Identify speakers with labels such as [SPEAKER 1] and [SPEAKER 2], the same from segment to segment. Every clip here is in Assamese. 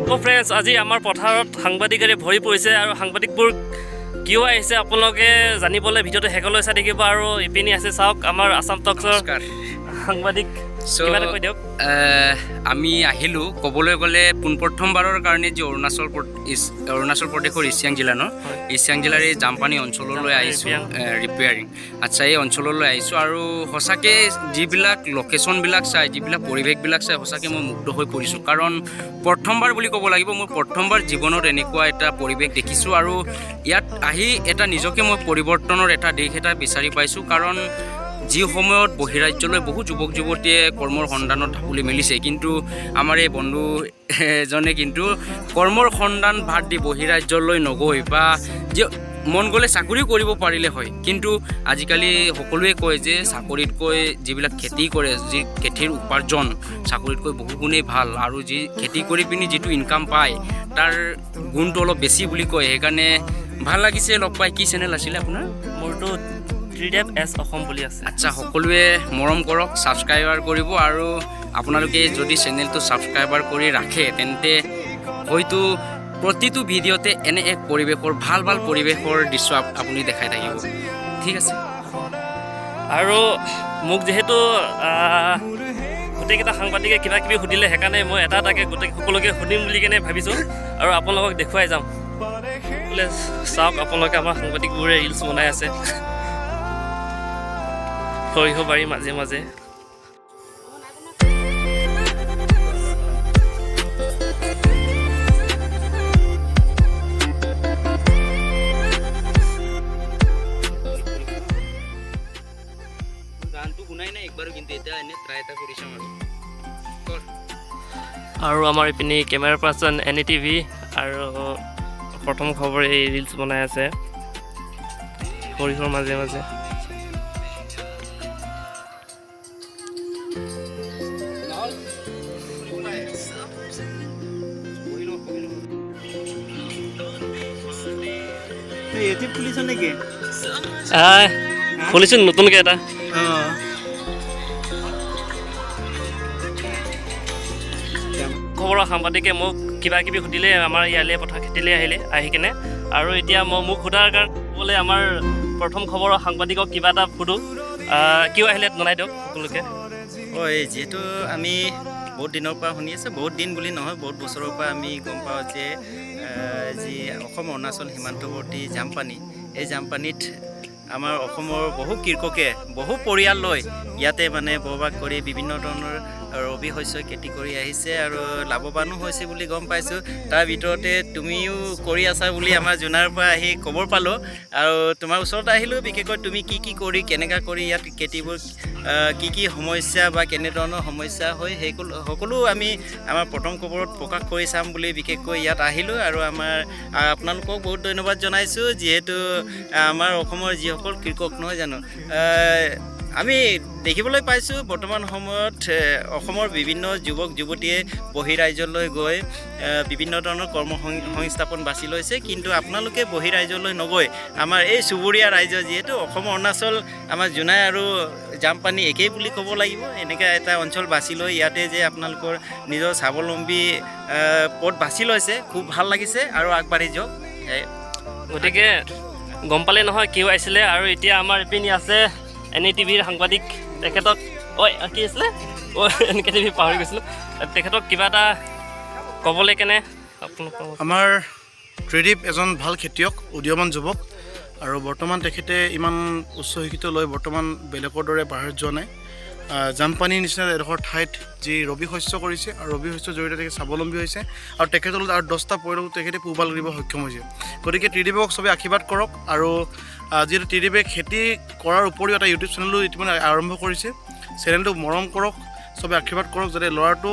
[SPEAKER 1] ফ্ৰেণ্ডছ, আজি আমাৰ পথাৰত সাংবাদিকেৰে ভৰি পৰিছে আৰু সাংবাদিকবোৰ কিয় আহিছে আপোনালোকে জানিবলৈ ভিডিঅ'টো শেষলৈ চাই থাকিব। আৰু ইপিনে আছে চাওক আমাৰ আছাম টক্সৰ সাংবাদিক। কৈ দিয়ক।
[SPEAKER 2] আমি আহিলোঁ ক'বলৈ গ'লে পোনপ্ৰথমবাৰৰ কাৰণে যে অৰুণাচল প্ৰদেশৰ ইছিয়াং জিলা ইছিয়াং জিলাৰ এই জামপানী অঞ্চললৈ আহিছোঁ ৰিপেয়াৰিং। আচ্ছা, এই অঞ্চললৈ আহিছোঁ আৰু সঁচাকৈ যিবিলাক লোকেশ্যনবিলাক চাই, যিবিলাক পৰিৱেশবিলাক চাই সঁচাকৈ মই মুগ্ধ হৈ পৰিছোঁ। কাৰণ প্ৰথমবাৰ বুলি ক'ব লাগিব, মই প্ৰথমবাৰ জীৱনত এনেকুৱা এটা পৰিৱেশ দেখিছোঁ আৰু ইয়াত আহি এটা নিজকে মই পৰিৱৰ্তনৰ এটা দিশ এটা বিচাৰি পাইছোঁ। কাৰণ যি সময়ত বহিৰাজ্যলৈ বহু যুৱক যুৱতীয়ে কৰ্মৰ সন্ধানত ঢাপলি মেলিছে, কিন্তু আমাৰ এই বন্ধু এজনে কিন্তু কৰ্মৰ সন্ধান বাদ দি বহিৰাজ্যলৈ নগৈ বা যে মন গ'লে চাকৰিও কৰিব পাৰিলে হয়। কিন্তু আজিকালি সকলোৱে কয় যে চাকৰিতকৈ যিবিলাক খেতি কৰে, যি খেতিৰ উপাৰ্জন চাকৰিতকৈ বহু গুণেই ভাল, আৰু যি খেতি কৰি পিনি যিটো ইনকাম পায় তাৰ গুণটো অলপ বেছি বুলি কয়। সেইকাৰণে ভাল লাগিছে লগ পাই। কি চেনেল আছিলে আপোনাৰ?
[SPEAKER 1] মোৰতো অসম বুলি আছে।
[SPEAKER 2] আচ্ছা, সকলোৱে মৰম কৰক, ছাবস্ক্ৰাইবাৰ কৰিব, আৰু আপোনালোকে যদি চেনেলটো ছাবস্ক্ৰাইবাৰ কৰি ৰাখে তেন্তে হয়তো প্ৰতিটো ভিডিঅ'তে এনে এক পৰিৱেশৰ ভাল পৰিৱেশৰ দৃশ্য আপুনি দেখাই থাকিব। ঠিক আছে।
[SPEAKER 1] আৰু মোক যিহেতু গোটেইকেইটা সাংবাদিকে কিবা কিবি সুধিলে, সেইকাৰণে মই এটা এটাকৈ সকলোকে সুধিম বুলি কেনে ভাবিছোঁ আৰু আপোনালোকক দেখুৱাই যাম। বোলে চাওক, আপোনালোকে আমাৰ সাংবাদিকবোৰে ৰিলচ বনাই আছে সৰিয়হ বাৰী মাজে মাজে। আৰু আমাৰ ইপিনে কেমেৰা পাৰ্চন Nktv আৰু প্ৰথম খবৰ এই ৰিলচ বনাই আছে সৰিয়হৰ মাজে মাজে। খুলিছোঁ নতুনকৈ এটা। খবৰৰ সাংবাদিকে মোক কিবা কিবি সুধিলে আমাৰ ইয়ালৈ পথাৰ খেতিলৈ আহি কিনে, আৰু এতিয়া মোক সোধাৰ কাৰণে আমাৰ প্ৰথম খবৰৰ সাংবাদিকক কিবা এটা সুধোঁ। কিয় আহিলে জনাই দিয়ক আপোনালোকে।
[SPEAKER 3] যিহেতু আমি বহুত দিনৰ পৰা শুনি আছোঁ, বহুত দিন বুলি নহয়, বহুত বছৰৰ পৰা আমি গম পাওঁ যে যি অসম অৰুণাচল সীমান্তৱৰ্তী জামপানী, এই জামপানীত আমাৰ অসমৰ বহু কৃষকে বহু পৰিয়াল লৈ ইয়াতে মানে বসবাস কৰি বিভিন্ন ধৰণৰ ৰবি শস্য খেতি কৰি আহিছে আৰু লাভৱানো হৈছে বুলি গম পাইছোঁ। তাৰ ভিতৰতে তুমিও কৰি আছা বুলি আমাৰ জোনাৰ পৰা আহি খবৰ পালোঁ, আৰু তোমাৰ ওচৰত আহিলোঁ। বিশেষকৈ তুমি কি কৰি কেনেকৈ কৰি ইয়াত খেতিবোৰ কি সমস্যা বা কেনেধৰণৰ সমস্যা হয় সেই সকলো আমি আমাৰ প্ৰথম খবৰত প্ৰকাশ কৰি চাম বুলি বিশেষকৈ ইয়াত আহিলোঁ। আৰু আপোনালোকক বহুত ধন্যবাদ জনাইছোঁ, যিহেতু আমাৰ অসমৰ যিসকল কৃষক নহয় জানো, আমি দেখিবলৈ পাইছোঁ বৰ্তমান সময়ত অসমৰ বিভিন্ন যুৱক যুৱতীয়ে বহিৰাজ্যলৈ গৈ বিভিন্ন ধৰণৰ কৰ্ম সংস্থাপন বাছি লৈছে। কিন্তু আপোনালোকে বহিৰাজ্যলৈ নগৈ আমাৰ এই চুবুৰীয়া ৰাজ্য, যিহেতু অসম অৰুণাচল আমাৰ জোনাই আৰু জামপানী একেই বুলি ক'ব লাগিব, এনেকৈ এটা অঞ্চল বাছি লৈ ইয়াতে যে আপোনালোকৰ নিজৰ স্বাৱলম্বী পথ বাছি লৈছে, খুব ভাল লাগিছে আৰু আগবাঢ়ি যাওক।
[SPEAKER 1] গতিকে গম পালে নহয় কিয় আহিছিলে। আৰু এতিয়া আমাৰ ইপিনে আছে Nktv সাংবাদিক, তেখেতক কি আছিলে Nktv পাহৰি গৈছিলোঁ, তেখেতক কিবা এটা ক'বলৈ কেনে আপোনালোকৰ।
[SPEAKER 4] আমাৰ ত্ৰিদীপ এজন ভাল খেতিয়ক, উদীয়মান যুৱক, আৰু বৰ্তমান তেখেতে ইমান উচ্চ শিক্ষিত লৈ বৰ্তমান বেলেগৰ দৰে বাহিৰত যোৱা নাই। জামপানীৰ নিচিনা এডোখৰ ঠাইত যি ৰবি শস্য কৰিছে আৰু ৰবি শস্যৰ জৰিয়তে তেখেত স্বাৱলম্বী হৈছে, আৰু তেখেতৰ আৰু 10টা পৰিয়ালক তেখেতে পোহপাল দিব সক্ষম হৈছে। গতিকে ত্ৰিদীপক চবেই আশীৰ্বাদ কৰক। আৰু যিহেতু ত্ৰিদীপে খেতি কৰাৰ উপৰিও এটা ইউটিউব চেনেলো ইতিমধ্যে আৰম্ভ কৰিছে, চেনেলটোক মৰম কৰক, চবেই আশীৰ্বাদ কৰক, যাতে ল'ৰাটো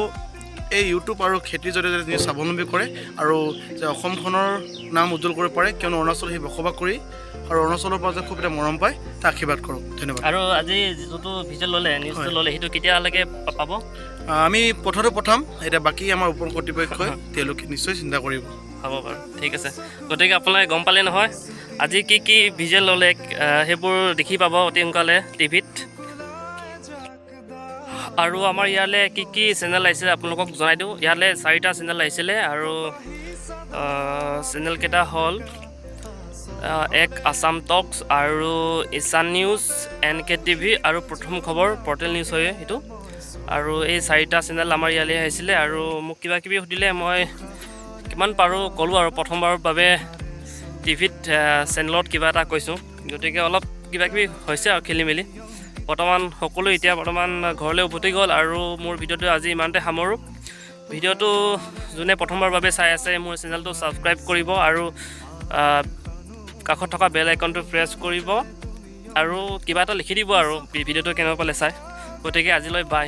[SPEAKER 4] এই ইউটিউব আৰু খেতিৰ জৰিয়তে নিজে স্বাৱলম্বী কৰে আৰু যে অসমখনৰ নাম উজ্জ্বল কৰিব পাৰে, কিয়নো অৰুণাচল সি বসবাস কৰি আৰু অৰুণাচলৰ পৰা যে খুব এটা মৰম পায়, তাক আশীৰ্বাদ কৰক। ধন্যবাদ।
[SPEAKER 1] আৰু আজি যিটো ভিজুৱেল ল'লে, নিউজটো ল'লে, সেইটো কেতিয়ালৈকে পাব?
[SPEAKER 4] আমি পথটো পঠাম, এতিয়া বাকী আমাৰ ওপৰ কৰ্তৃপক্ষই তেওঁলোকে নিশ্চয় চিন্তা কৰিব।
[SPEAKER 1] হ'ব বাৰু, ঠিক আছে। গতিকে আপোনালোকে গম পালে নহয় আজি কি ভিজুৱেল ল'লে, সেইবোৰ দেখি পাব অতি সোনকালে টিভিত। আৰু আমাৰ ইয়ালৈ কি চেনেল আহিছিলে আপোনালোকক জনাই দিওঁ। ইয়ালৈ 4টা চেনেল আহিছিলে আৰু চেনেলকেইটা হ'ল এক আছাম টক্স আৰু ঈশান নিউজ, NKTV আৰু প্ৰথম খবৰ পৰ্টেল নিউজ হয় সেইটো। আৰু এই 4টা চেনেল আমাৰ ইয়ালৈ আহিছিলে আৰু মোক কিবা কিবি সুধিলে মই কিমান পাৰোঁ ক'লোঁ আৰু প্ৰথমবাৰৰ বাবে টিভিত চেনেলত কিবা এটা কৈছোঁ, গতিকে অলপ কিবা কিবি হৈছে আৰু খেলি মেলি। বৰ্তমান সকলো এতিয়া ঘৰলৈ উভতি গ'ল আৰু মোৰ ভিডিঅ'টো আজি ইমানতে সামৰোঁ। ভিডিঅ'টো যোনে প্ৰথমবাৰৰ বাবে চাই আছে মোৰ চেনেলটো ছাবস্ক্ৰাইব কৰিব আৰু কাষত থকা বেল আইকনটো প্ৰেছ কৰিব আৰু কিবা এটা লিখি দিব আৰু ভিডিঅ'টো কেনেকুৱা পালে চাই। গতিকে আজিলৈ বাই।